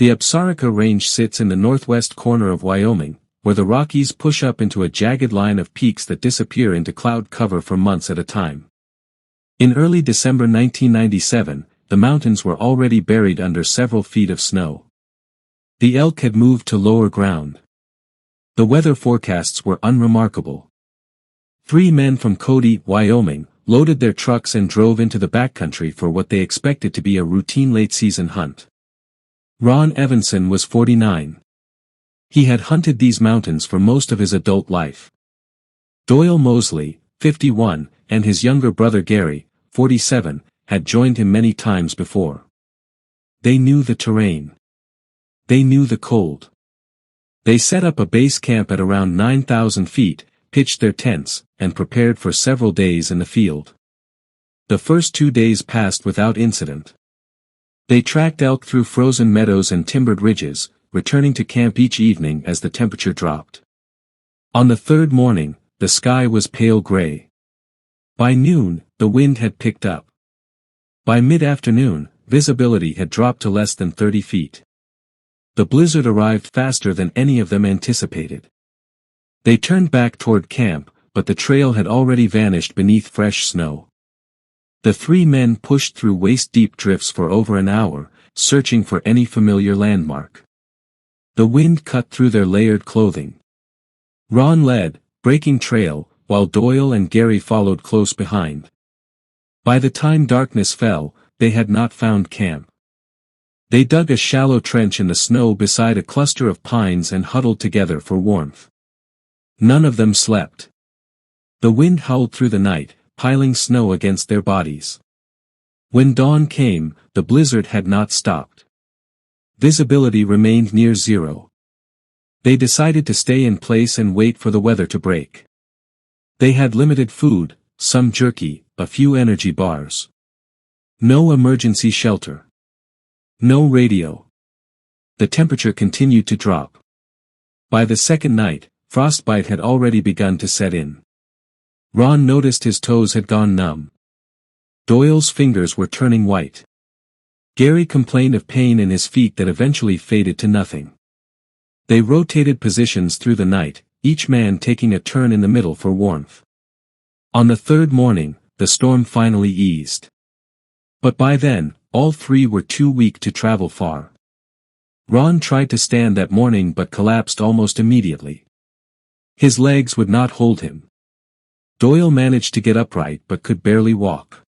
The Absaroka Range sits in the northwest corner of Wyoming, where the Rockies push up into a jagged line of peaks that disappear into cloud cover for months at a time. In early December 1997, the mountains were already buried under several feet of snow. The elk had moved to lower ground. The weather forecasts were unremarkable. 3 men from Cody, Wyoming, loaded their trucks and drove into the backcountry for what they expected to be a routine late-season hunt. Ron Evenson was 49. He had hunted these mountains for most of his adult life. Doyle Moseley, 51, and his younger brother Gary, 47, had joined him many times before. They knew the terrain. They knew the cold. They set up a base camp at around 9,000 feet, pitched their tents, and prepared for several days in the field. The first 2 days passed without incident. They tracked elk through frozen meadows and timbered ridges, returning to camp each evening as the temperature dropped. On the third morning, the sky was pale gray. By noon, the wind had picked up. By mid-afternoon, visibility had dropped to less than 30 feet. The blizzard arrived faster than any of them anticipated. They turned back toward camp, but the trail had already vanished beneath fresh snow. The 3 men pushed through waist-deep drifts for over an hour, searching for any familiar landmark. The wind cut through their layered clothing. Ron led, breaking trail, while Doyle and Gary followed close behind. By the time darkness fell, they had not found camp. They dug a shallow trench in the snow beside a cluster of pines and huddled together for warmth. None of them slept. The wind howled through the night, piling snow against their bodies. When dawn came, the blizzard had not stopped. Visibility remained near zero. They decided to stay in place and wait for the weather to break. They had limited food, some jerky, a few energy bars. No emergency shelter. No radio. The temperature continued to drop. By the second night, frostbite had already begun to set in. Ron noticed his toes had gone numb. Doyle's fingers were turning white. Gary complained of pain in his feet that eventually faded to nothing. They rotated positions through the night, each man taking a turn in the middle for warmth. On the third morning, the storm finally eased. But by then, all 3 were too weak to travel far. Ron tried to stand that morning but collapsed almost immediately. His legs would not hold him. Doyle managed to get upright but could barely walk.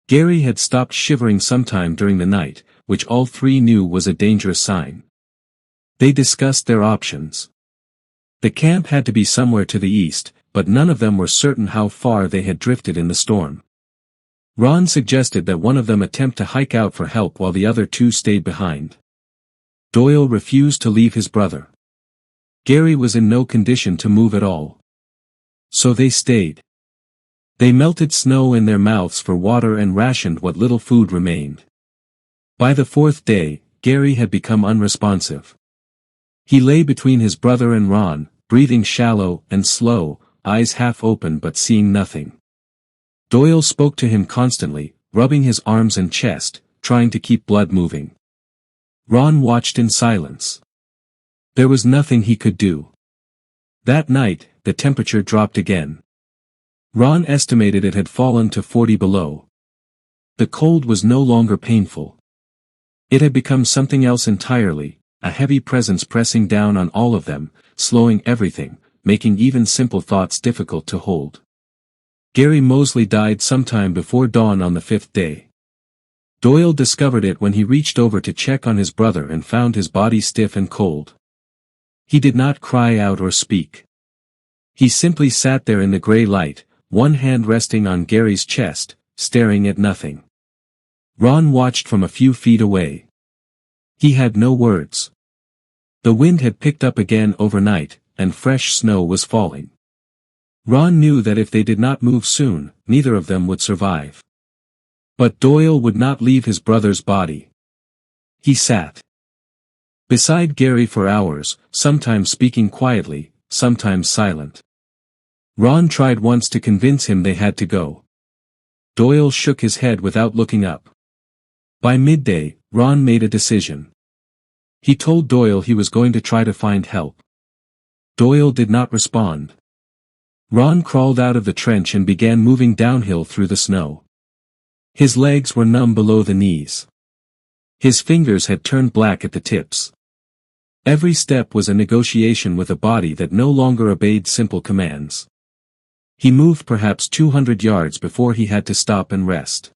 Gary had stopped shivering sometime during the night, which all 3 knew was a dangerous sign. They discussed their options. The camp had to be somewhere to the east, but none of them were certain how far they had drifted in the storm. Ron suggested that one of them attempt to hike out for help while the other 2 stayed behind. Doyle refused to leave his brother. Gary was in no condition to move at all. So they stayed. They melted snow in their mouths for water and rationed what little food remained. By the 4th day, Gary had become unresponsive. He lay between his brother and Ron, breathing shallow and slow, eyes half open but seeing nothing. Doyle spoke to him constantly, rubbing his arms and chest, trying to keep blood moving. Ron watched in silence. There was nothing he could do. That night, the temperature dropped again. Ron estimated it had fallen to 40 below. The cold was no longer painful. It had become something else entirely, a heavy presence pressing down on all of them, slowing everything, making even simple thoughts difficult to hold. Gary Moseley died sometime before dawn on the 5th day. Doyle discovered it when he reached over to check on his brother and found his body stiff and cold. He did not cry out or speak. He simply sat there in the gray light, one hand resting on Gary's chest, staring at nothing. Ron watched from a few feet away. He had no words. The wind had picked up again overnight, and fresh snow was falling. Ron knew that if they did not move soon, neither of them would survive. But Doyle would not leave his brother's body. He sat beside Gary for hours, sometimes speaking quietly, sometimes silent. Ron tried once to convince him they had to go. Doyle shook his head without looking up. By midday, Ron made a decision. He told Doyle he was going to try to find help. Doyle did not respond. Ron crawled out of the trench and began moving downhill through the snow. His legs were numb below the knees. His fingers had turned black at the tips. Every step was a negotiation with a body that no longer obeyed simple commands. He moved perhaps 200 yards before he had to stop and rest.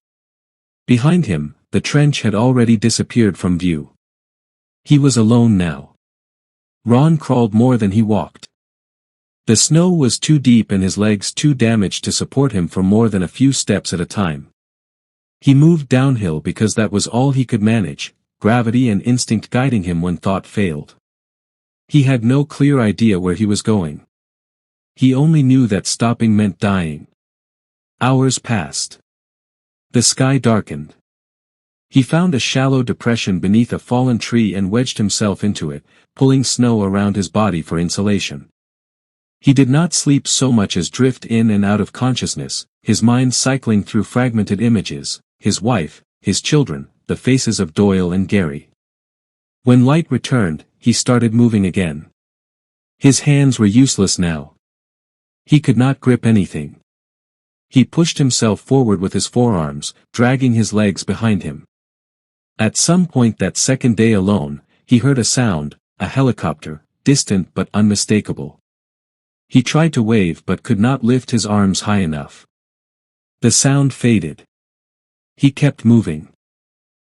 Behind him, the trench had already disappeared from view. He was alone now. Ron crawled more than he walked. The snow was too deep and his legs too damaged to support him for more than a few steps at a time. He moved downhill because that was all he could manage, gravity and instinct guiding him when thought failed. He had no clear idea where he was going. He only knew that stopping meant dying. Hours passed. The sky darkened. He found a shallow depression beneath a fallen tree and wedged himself into it, pulling snow around his body for insulation. He did not sleep so much as drift in and out of consciousness, his mind cycling through fragmented images, his wife, his children, the faces of Doyle and Gary. When light returned, he started moving again. His hands were useless now. He could not grip anything. He pushed himself forward with his forearms, dragging his legs behind him. At some point that second day alone, he heard a sound, a helicopter, distant but unmistakable. He tried to wave but could not lift his arms high enough. The sound faded. He kept moving.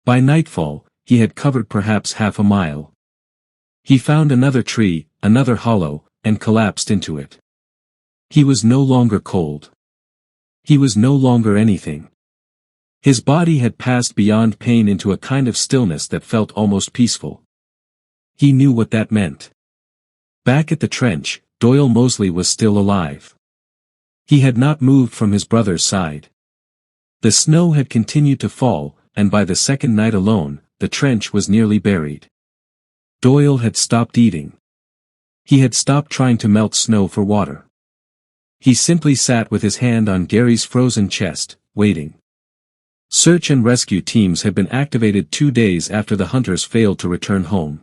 By nightfall, he had covered perhaps half a mile. He found another tree, another hollow, and collapsed into it. He was no longer cold. He was no longer anything. His body had passed beyond pain into a kind of stillness that felt almost peaceful. He knew what that meant. Back at the trench, Doyle Moseley was still alive. He had not moved from his brother's side. The snow had continued to fall, and by the second night alone, the trench was nearly buried. Doyle had stopped eating. He had stopped trying to melt snow for water. He simply sat with his hand on Gary's frozen chest, waiting. Search and rescue teams had been activated 2 days after the hunters failed to return home.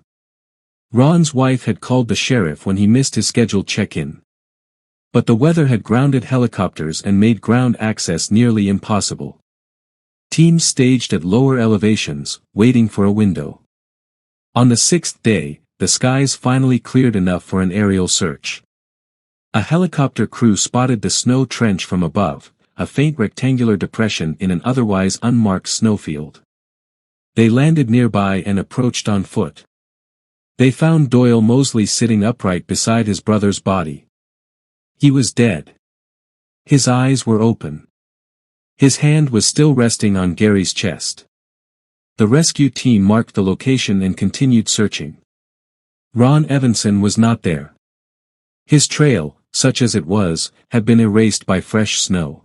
Ron's wife had called the sheriff when he missed his scheduled check-in. But the weather had grounded helicopters and made ground access nearly impossible. Teams staged at lower elevations, waiting for a window. On the 6th day, the skies finally cleared enough for an aerial search. A helicopter crew spotted the snow trench from above, a faint rectangular depression in an otherwise unmarked snowfield. They landed nearby and approached on foot. They found Doyle Moseley sitting upright beside his brother's body. He was dead. His eyes were open. His hand was still resting on Gary's chest. The rescue team marked the location and continued searching. Ron Evenson was not there. His trail, such as it was, had been erased by fresh snow.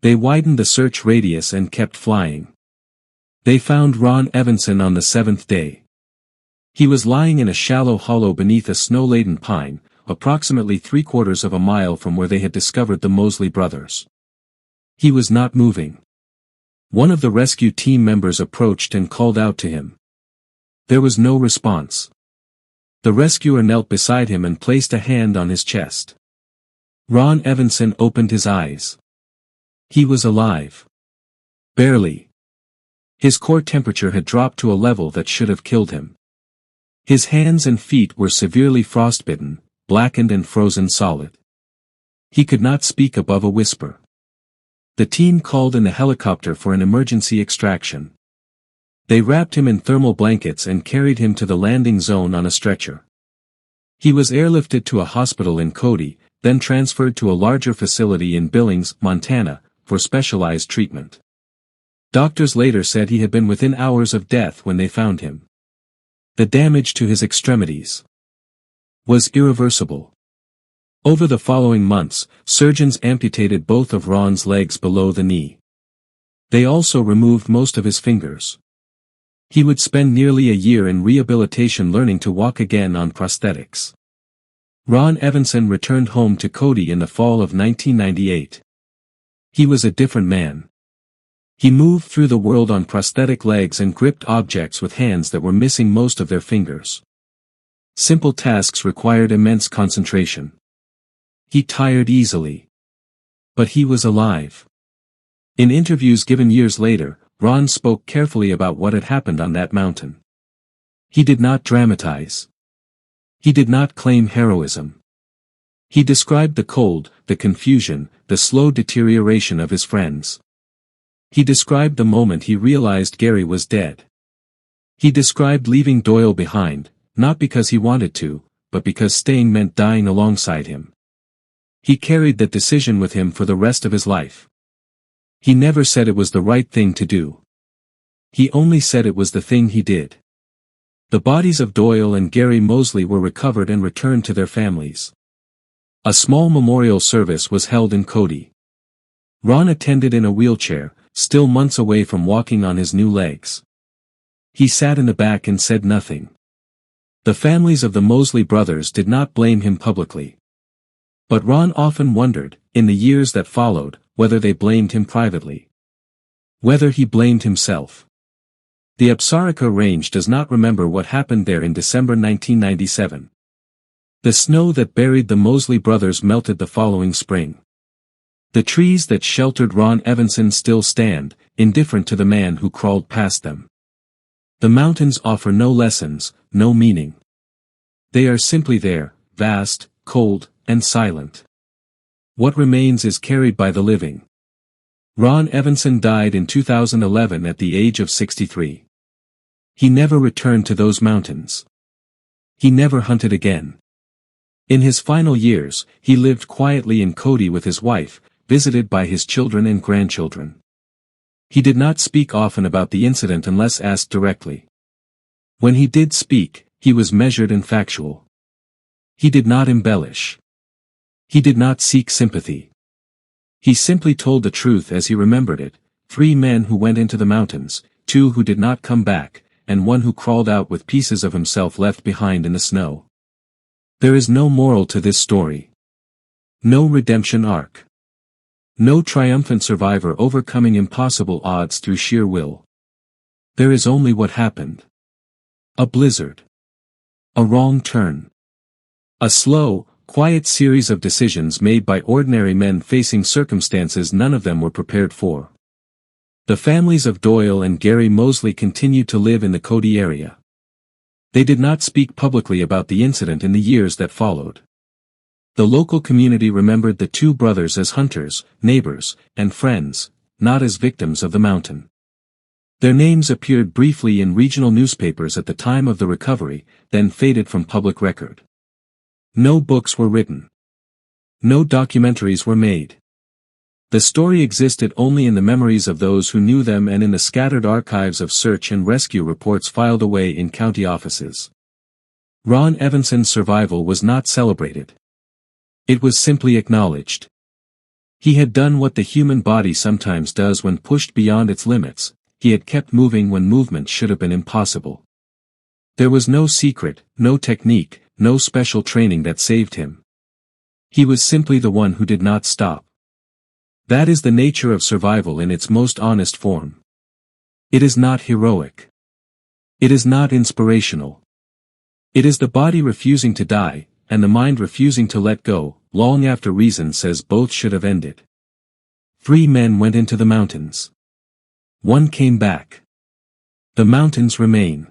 They widened the search radius and kept flying. They found Ron Evenson on the 7th day. He was lying in a shallow hollow beneath a snow-laden pine, approximately 3/4 of a mile from where they had discovered the Moseley brothers. He was not moving. One of the rescue team members approached and called out to him. There was no response. The rescuer knelt beside him and placed a hand on his chest. Ron Evenson opened his eyes. He was alive. Barely. His core temperature had dropped to a level that should have killed him. His hands and feet were severely frostbitten, blackened and frozen solid. He could not speak above a whisper. The team called in a helicopter for an emergency extraction. They wrapped him in thermal blankets and carried him to the landing zone on a stretcher. He was airlifted to a hospital in Cody, then transferred to a larger facility in Billings, Montana, for specialized treatment. Doctors later said he had been within hours of death when they found him. The damage to his extremities was irreversible. Over the following months, surgeons amputated both of Ron's legs below the knee. They also removed most of his fingers. He would spend nearly a year in rehabilitation learning to walk again on prosthetics. Ron Evenson returned home to Cody in the fall of 1998. He was a different man. He moved through the world on prosthetic legs and gripped objects with hands that were missing most of their fingers. Simple tasks required immense concentration. He tired easily. But he was alive. In interviews given years later, Ron spoke carefully about what had happened on that mountain. He did not dramatize. He did not claim heroism. He described the cold, the confusion, the slow deterioration of his friends. He described the moment he realized Gary was dead. He described leaving Doyle behind, not because he wanted to, but because staying meant dying alongside him. He carried that decision with him for the rest of his life. He never said it was the right thing to do. He only said it was the thing he did. The bodies of Doyle and Gary Moseley were recovered and returned to their families. A small memorial service was held in Cody. Ron attended in a wheelchair, still months away from walking on his new legs. He sat in the back and said nothing. The families of the Moseley brothers did not blame him publicly. But Ron often wondered, in the years that followed, whether they blamed him privately. Whether he blamed himself. The Absaroka Range does not remember what happened there in December 1997. The snow that buried the Moseley brothers melted the following spring. The trees that sheltered Ron Evenson still stand, indifferent to the man who crawled past them. The mountains offer no lessons, no meaning. They are simply there, vast, cold, and silent. What remains is carried by the living. Ron Evenson died in 2011 at the age of 63. He never returned to those mountains. He never hunted again. In his final years, he lived quietly in Cody with his wife, visited by his children and grandchildren. He did not speak often about the incident unless asked directly. When he did speak, he was measured and factual. He did not embellish. He did not seek sympathy. He simply told the truth as he remembered it: 3 men who went into the mountains, 2 who did not come back, and 1 who crawled out with pieces of himself left behind in the snow. There is no moral to this story. No redemption arc. No triumphant survivor overcoming impossible odds through sheer will. There is only what happened. A blizzard. A wrong turn. A slow, quiet series of decisions made by ordinary men facing circumstances none of them were prepared for. The families of Doyle and Gary Moseley continued to live in the Cody area. They did not speak publicly about the incident in the years that followed. The local community remembered the 2 brothers as hunters, neighbors, and friends, not as victims of the mountain. Their names appeared briefly in regional newspapers at the time of the recovery, then faded from public record. No books were written. No documentaries were made. The story existed only in the memories of those who knew them and in the scattered archives of search and rescue reports filed away in county offices. Ron Evenson's survival was not celebrated. It was simply acknowledged. He had done what the human body sometimes does when pushed beyond its limits: he had kept moving when movement should have been impossible. There was no secret, no technique, no special training that saved him. He was simply the one who did not stop. That is the nature of survival in its most honest form. It is not heroic. It is not inspirational. It is the body refusing to die, and the mind refusing to let go, long after reason says both should have ended. 3 men went into the mountains. 1 came back. The mountains remain.